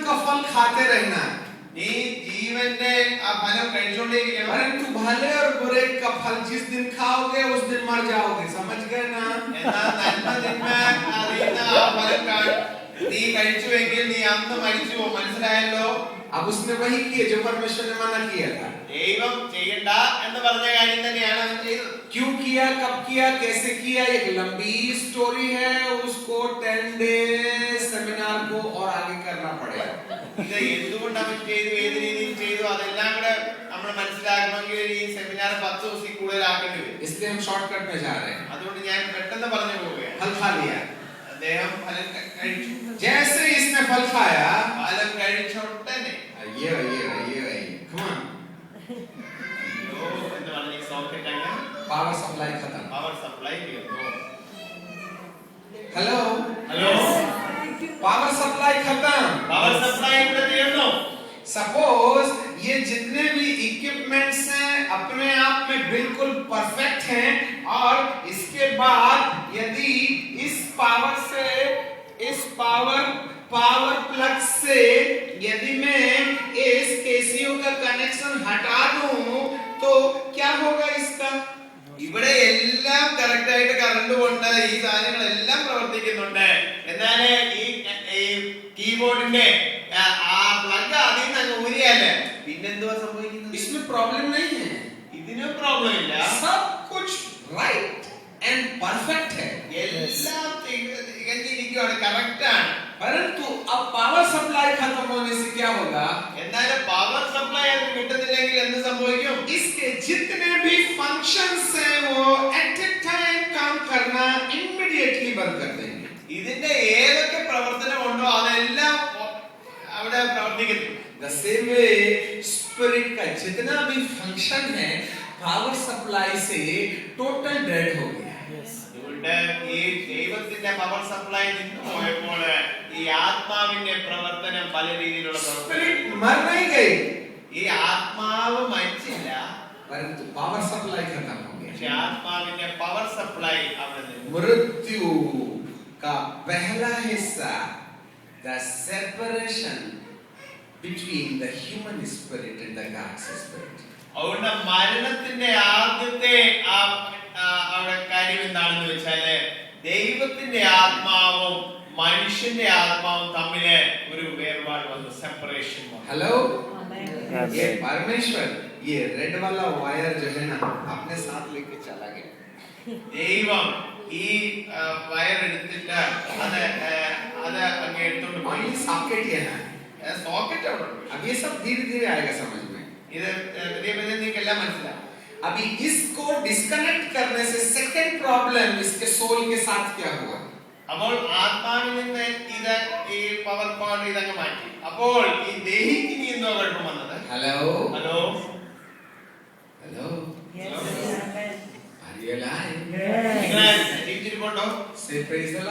का फल खाते रहना, നീ ജീവന്റെ ആ ഫലം കഴിച്ചുകൊണ്ടേയിരിക്കണം. परंतु भले और बुरे का फल जिस दिन खाओगे उस दिन मर जाओगे, समझ गए ना? എന്നാൽ നന്മ തിന്മ അറിയുന്ന ആ ഫലം നീ കഴിച്ചുവെങ്കിൽ നീ അന്ന് മരിച്ചു പോകും. മനസ്സിലായല്ലോ? अब उसने वही किया जो परमेश्वर ने मना किया था. ദൈവം ചെയ്യണ്ട എന്ന് പറഞ്ഞ കാര്യം തന്നെയാണ് അവൻ ചെയ്തത്. क्यों किया, कब किया, कैसे किया, एक लंबी स्टोरी है. उसको 10 days सेमिनार को और आगे करना पड़ेगा. ഇത് എന്തുകൊണ്ട് അവൻ ചെയ്തു, ഏത് രീതിയിൽ ചെയ്തു, അതെല്ലാം കൂടെ നമ്മൾ മനസ്സിലാക്കണമെങ്കിൽ ഈ സെമിനാർ 10 ദിവസം കൂടുതൽ ആക്കേണ്ടി വരും. इसलिए हम शॉर्टकट में जा रहे हैं. അതുകൊണ്ട് ഞാൻ പെട്ടെന്ന് പറഞ്ഞു പോവുകയാണ്. फल खा लिया, അദ്ദേഹം ഫലം കഴിച്ചു. जैसे इसने फल खाया, ഫലം കഴിച്ചോട്ടനെ ये come on, അയ്യോ എന്ന് പറഞ്ഞ സോക്കറ്റ് അങ്ങ് पावर सप्लाई खत्म. പവർ സപ്ലൈ തീർന്നു. हेलो, ഹലോ, पावर सप्लाई खत्म. പവർ സപ്ലൈ ഇവിടെ തീർന്നു. सपोज ये जितने भी इक्विपमेंट्स हैं अपने आप में बिल्कुल परफेक्ट हैं, और इसके बाद यदि इस पावर से, इस पावर प्लग से यदि मैं इस केसीओ का कनेक्शन हटा दूं तो क्या होगा इसका? ഇവിടെ എല്ലാം കറക്റ്റ് ആയിട്ട് കറണ്ട് കൊണ്ട് ഈ സാധനങ്ങളെല്ലാം പ്രവർത്തിക്കുന്നുണ്ട്. എന്നാൽ ഈ കീബോർഡിന്റെ ആ പ്ലഗ് അതിൽ നിന്ന് അങ്ങ് ഊരിയാല് പിന്നെന്തുവാ സംഭവിക്കുന്നത്? इसमें प्रॉब्लम नहीं है, ഇതിനും പ്രോബ്ലം ഇല്ല. सब कुछ राइट एंड परफेक्ट है. എല്ലാം തികഞ്ഞിരിക്കുകയാണ്, കറക്റ്റ് ആണ്. परंतु अब पावर सप्लाई खत्म होने से क्या होगा? എന്നാൽ പവർ സപ്ലൈ അത് കിട്ടുന്നില്ലെങ്കിൽ എന്ത് സംഭവിക്കും? इसके जितने भी फंक्शंस हैं वो एट ए टाइम काम करना इमीडिएटली बंद कर देंगे. ഇതിന്റെ ഏതൊക്കെ പ്രവർത്തനം ഉണ്ടോ അതെല്ലാം അവിടെ പ്രവർത്തിക്കുന്നു. The same way स्पिरिट का जितना भी फंक्शन है पावर सप्लाई से टोटल डेड हो गया. അതുകൊണ്ട് ഈ ദൈവത്തിന്റെ പവർ സപ്ലൈ നിന്ന് പോയപ്പോൾ ഈ ആത്മാവിന്റെ പ്രവർത്തനം പല രീതിയിലുള്ള स्पिरिट പ്രവർത്തനം. मर नहीं गई, ഈ ആത്മാവ് മരിച്ചില്ല, परंतु पावर सप्लाई खत्म हो गया. പക്ഷെ ആത്മാവിന്റെ പവർ സപ്ലൈ അവിടെ നിന്നു. मृत्यु का पहला हिस्सा, the separation between the human spirit and the God's spirit. അതുകൊണ്ട് മരണത്തിന്റെ ആദ്യത്തെ അവിടെ കാര്യം എന്താണെന്ന് വെച്ചാല് ദൈവത്തിന്റെ ആത്മാവും മനുഷ്യന്റെ ആത്മാവും തമ്മില് ഒരു വേർപാട് വന്നു, സെപ്പറേഷൻ വന്നു. हेलो, ये परमेश्वर ये रेड वाला वायर जो है ना अपने साथ लेके चला गया. ദൈവം ഈ വയർ എടുത്തിട്ട് അത് അങ്ങ് എടുത്തോണ്ട് പോയി. वही सॉकेट ये है. സോക്കറ്റ് അവിടെ ഉണ്ട്. अब ये सब धीरे धीरे आएगा समझ में. ഇത് പതിയെ പതിയെ നിങ്ങൾക്ക് എല്ലാം മനസ്സിലാവും. अभी इसको डिस्कनेक्ट करने से सेकंड प्रॉब्लम इसके सोल के साथ क्या हुआ? അപ്പോൾ ആത്മാവിൽ നിന്ന് ഇത് ഈ പവർ കോഡ് ഇതങ്ങ് മാറ്റി. അപ്പോൾ ഈ ദേഹിക്ക് ഇനി എന്തോ കുഴപ്പം വന്നത്. Hello, hello, hello, Yes. are you alive? Yes. നിങ്ങളെ ജീവിച്ചിരിപ്പുണ്ടോ? Say praise the Lord.